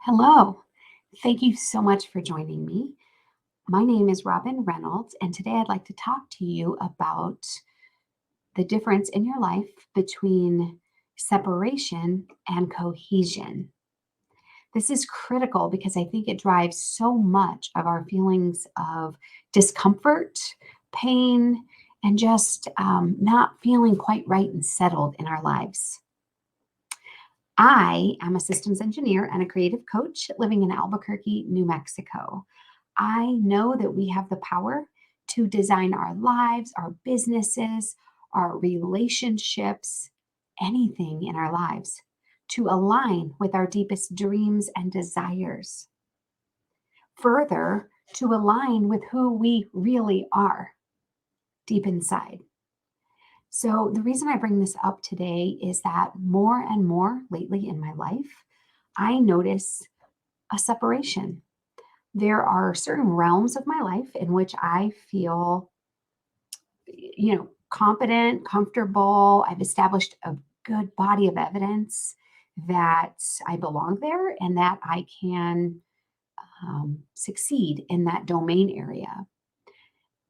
Hello. Thank you so much for joining me. My name is Robin Reynolds, and today I'd like to talk to you about the difference in your life between separation and cohesion. This is critical because I think it drives so much of our feelings of discomfort, pain, and just not feeling quite right and settled in our lives. I am a systems engineer and a creative coach living in Albuquerque, New Mexico. I know that we have the power to design our lives, our businesses, our relationships, anything in our lives to align with our deepest dreams and desires. Further, to align with who we really are deep inside. So, the reason I bring this up today is that more and more lately in my life, I notice a separation. There are certain realms of my life in which I feel, competent, comfortable. I've established a good body of evidence that I belong there and that I can succeed in that domain area.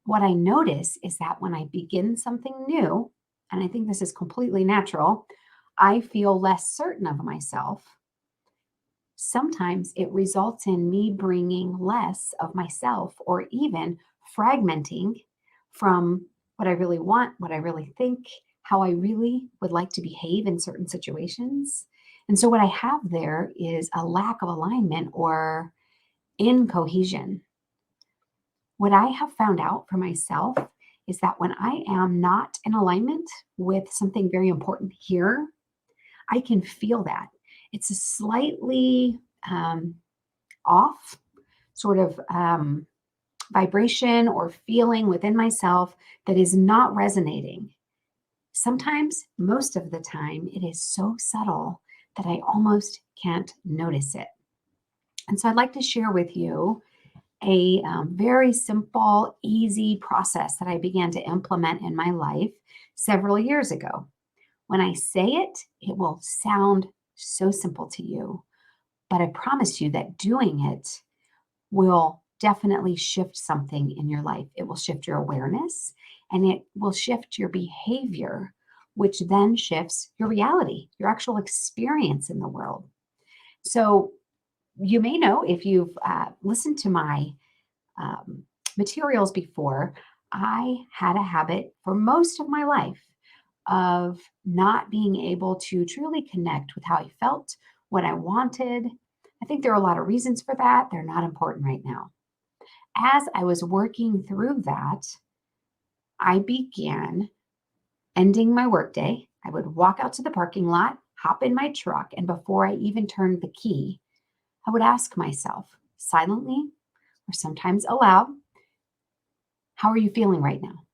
What I notice is that when I begin something new, and I think this is completely natural, I feel less certain of myself. Sometimes it results in me bringing less of myself or even fragmenting from what I really want, what I really think, how I really would like to behave in certain situations. And so, what I have there is a lack of alignment or incohesion. What I have found out for myself is that when I am not in alignment with something very important here, I can feel that. It's a slightly off sort of vibration or feeling within myself that is not resonating. Sometimes, most of the time, it is so subtle that I almost can't notice it. And so I'd like to share with you a very simple, easy process that I began to implement in my life several years ago. When I say it, it will sound so simple to you, but I promise you that doing it will definitely shift something in your life. It will shift your awareness and it will shift your behavior, which then shifts your reality, your actual experience in the world. So, you may know if you've listened to my um, materials before, I had a habit for most of my life of not being able to truly connect with how I felt, what I wanted. I think there are a lot of reasons for that. They're not important right now. As I was working through that, I began ending my workday. I would walk out to the parking lot, hop in my truck, and before I even turned the key, I would ask myself silently or sometimes aloud, how are you feeling right now?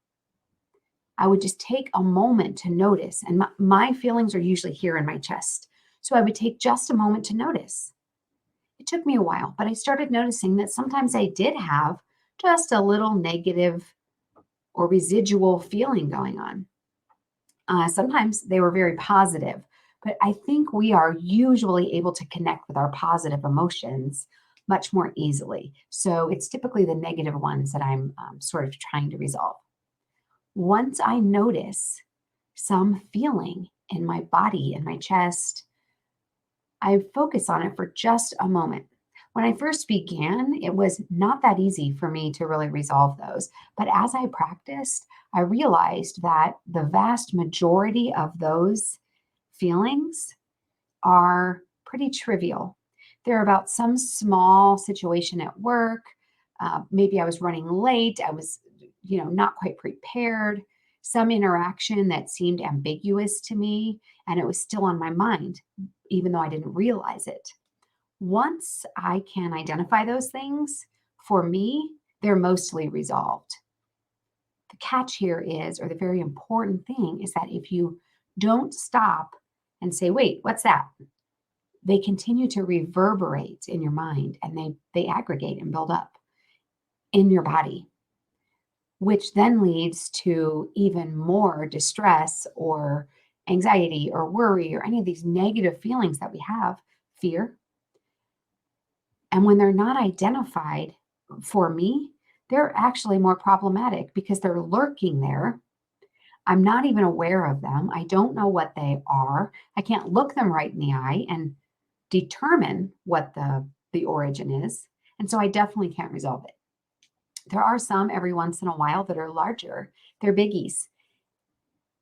I would just take a moment to notice, and my feelings are usually here in my chest. So I would take just a moment to notice. It took me a while, but I started noticing that sometimes I did have just a little negative or residual feeling going on. Sometimes they were very positive, but I think we are usually able to connect with our positive emotions much more easily. So it's typically the negative ones that I'm sort of trying to resolve. Once I notice some feeling in my body, in my chest, I focus on it for just a moment. When I first began, it was not that easy for me to really resolve those. But as I practiced, I realized that the vast majority of those feelings are pretty trivial. They're about some small situation at work. Maybe I was running late. I was, not quite prepared. Some interaction that seemed ambiguous to me, and it was still on my mind, even though I didn't realize it. Once I can identify those things, for me, they're mostly resolved. The catch here is, or the very important thing is that if you don't stop and say, wait, what's that? They continue to reverberate in your mind and they aggregate and build up in your body, which then leads to even more distress or anxiety or worry or any of these negative feelings that we have, fear. And when they're not identified for me, they're actually more problematic because they're lurking there. I'm not even aware of them. I don't know what they are. I can't look them right in the eye and determine what the origin is. And so I definitely can't resolve it. There are some every once in a while that are larger. They're biggies.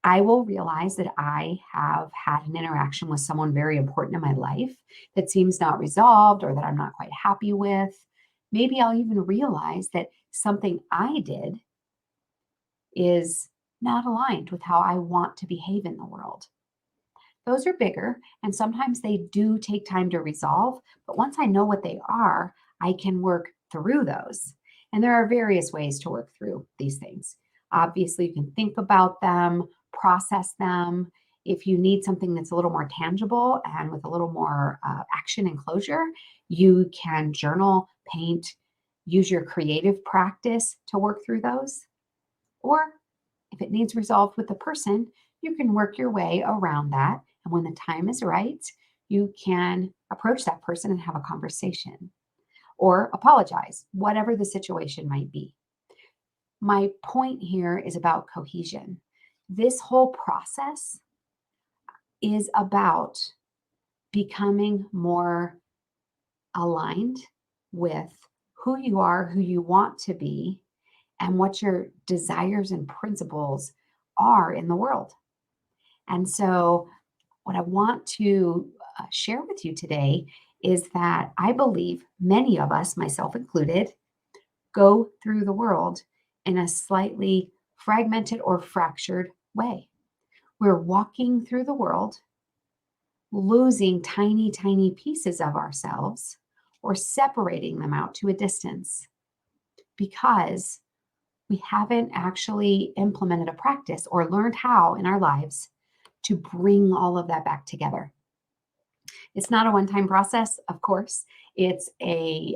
I will realize that I have had an interaction with someone very important in my life that seems not resolved or that I'm not quite happy with. Maybe I'll even realize that something I did is not aligned with how I want to behave in the world. Those are bigger, and sometimes they do take time to resolve. But once I know what they are, I can work through those. And there are various ways to work through these things. Obviously, you can think about them, process them. If you need something that's a little more tangible and with a little more action and closure, you can journal, paint, use your creative practice to work through those. Or if it needs resolved with the person, you can work your way around that. And when the time is right, you can approach that person and have a conversation or apologize, whatever the situation might be. My point here is about cohesion. This whole process is about becoming more aligned with who you are, who you want to be, and what your desires and principles are in the world. And so, what I want to share with you today is that I believe many of us, myself included, go through the world in a slightly fragmented or fractured way. We're walking through the world, losing tiny, tiny pieces of ourselves or separating them out to a distance because we haven't actually implemented a practice or learned how in our lives to bring all of that back together. It's not a one-time process, of course. It's a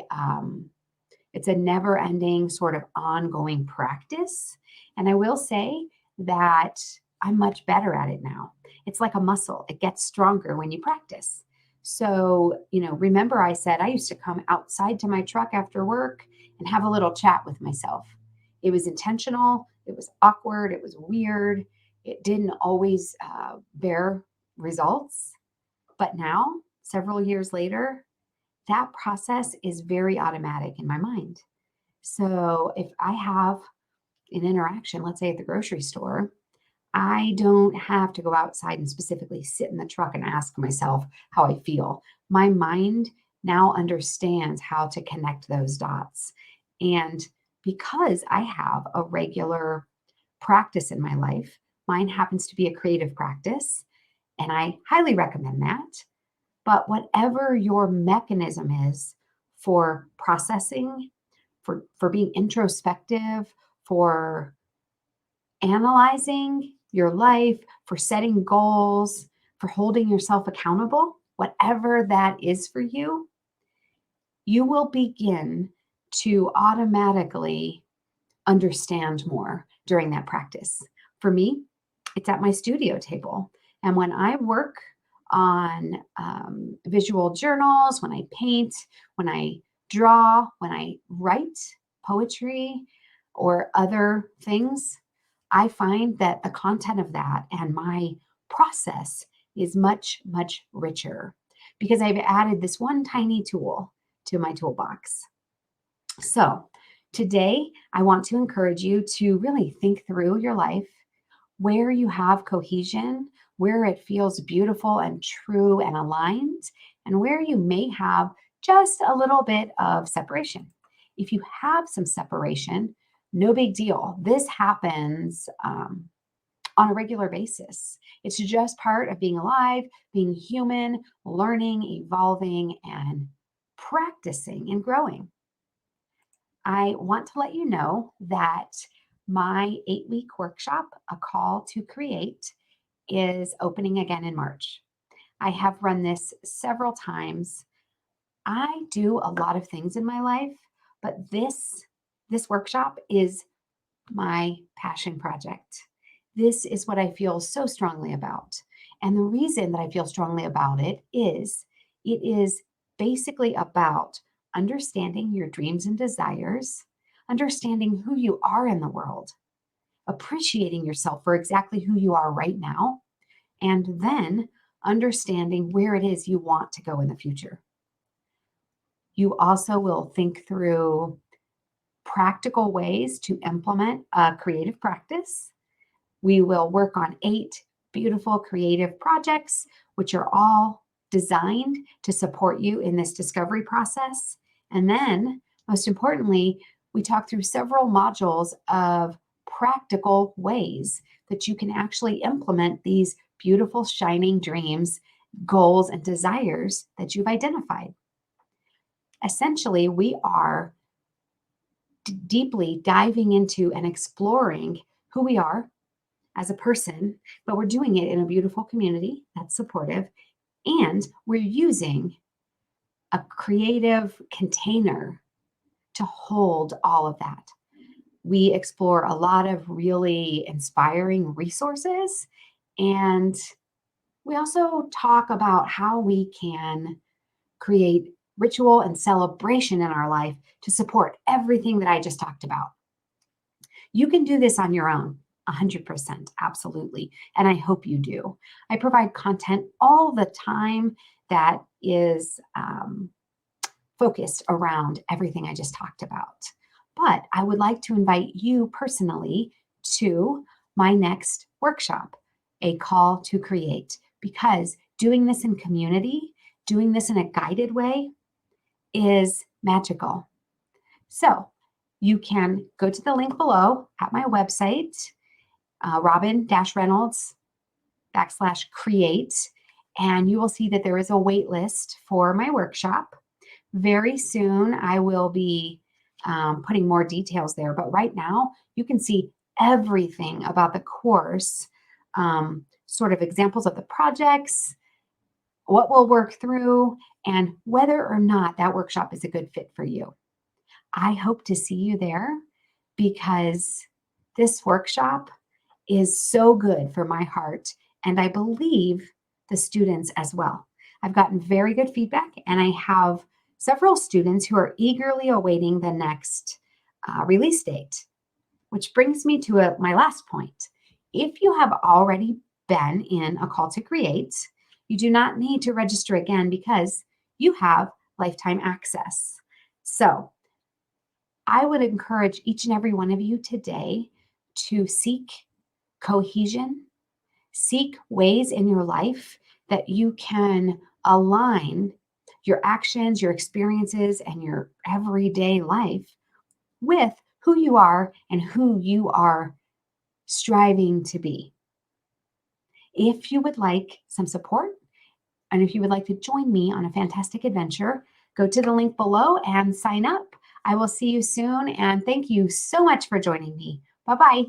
never-ending sort of ongoing practice. And I will say that I'm much better at it now. It's like a muscle. It gets stronger when you practice. So, remember I said I used to come outside to my truck after work and have a little chat with myself. It was intentional. It was awkward. It was weird. It didn't always bear results. But now, several years later, that process is very automatic in my mind. So if I have an interaction, let's say at the grocery store, I don't have to go outside and specifically sit in the truck and ask myself how I feel. My mind now understands how to connect those dots. And because I have a regular practice in my life, mine happens to be a creative practice, and I highly recommend that. But whatever your mechanism is for processing, for being introspective, for analyzing your life, for setting goals, for holding yourself accountable, whatever that is for you, you will begin to automatically understand more during that practice. For me, it's at my studio table. And when I work on visual journals, when I paint, when I draw, when I write poetry or other things, I find that the content of that and my process is much, much richer because I've added this one tiny tool to my toolbox. So, today I want to encourage you to really think through your life, where you have cohesion, where it feels beautiful and true and aligned, and where you may have just a little bit of separation. If you have some separation, no big deal. This happens on a regular basis. It's just part of being alive, being human, learning, evolving, and practicing and growing. I want to let you know that my 8-week workshop, A Call to Create, is opening again in March. I have run this several times. I do a lot of things in my life, but this workshop is my passion project. This is what I feel so strongly about. And the reason that I feel strongly about it is basically about understanding your dreams and desires, understanding who you are in the world, appreciating yourself for exactly who you are right now, and then understanding where it is you want to go in the future. You also will think through practical ways to implement a creative practice. We will work on 8 beautiful creative projects, which are all designed to support you in this discovery process. And then, most importantly, we talk through several modules of practical ways that you can actually implement these beautiful, shining dreams, goals, and desires that you've identified. Essentially, we are deeply diving into and exploring who we are as a person, but we're doing it in a beautiful community that's supportive. And we're using a creative container to hold all of that. We explore a lot of really inspiring resources. And we also talk about how we can create ritual and celebration in our life to support everything that I just talked about. You can do this on your own, 100%, absolutely. And I hope you do. I provide content all the time that is focused around everything I just talked about. But I would like to invite you personally to my next workshop, A Call to Create, because doing this in community, doing this in a guided way is magical. So you can go to the link below at my website, Robin-Reynolds/create, and you will see that there is a wait list for my workshop. Very soon, I will be putting more details there, but right now you can see everything about the course, sort of examples of the projects, what we'll work through, and whether or not that workshop is a good fit for you. I hope to see you there because this workshop is so good for my heart, and I believe the students as well. I've gotten very good feedback, and I have several students who are eagerly awaiting the next release date, which brings me to my last point. If you have already been in A Call to Create, you do not need to register again because you have lifetime access. So I would encourage each and every one of you today to seek cohesion, seek ways in your life that you can align your actions, your experiences, and your everyday life with who you are and who you are striving to be. If you would like some support, and if you would like to join me on a fantastic adventure, go to the link below and sign up. I will see you soon, and thank you so much for joining me. Bye-bye.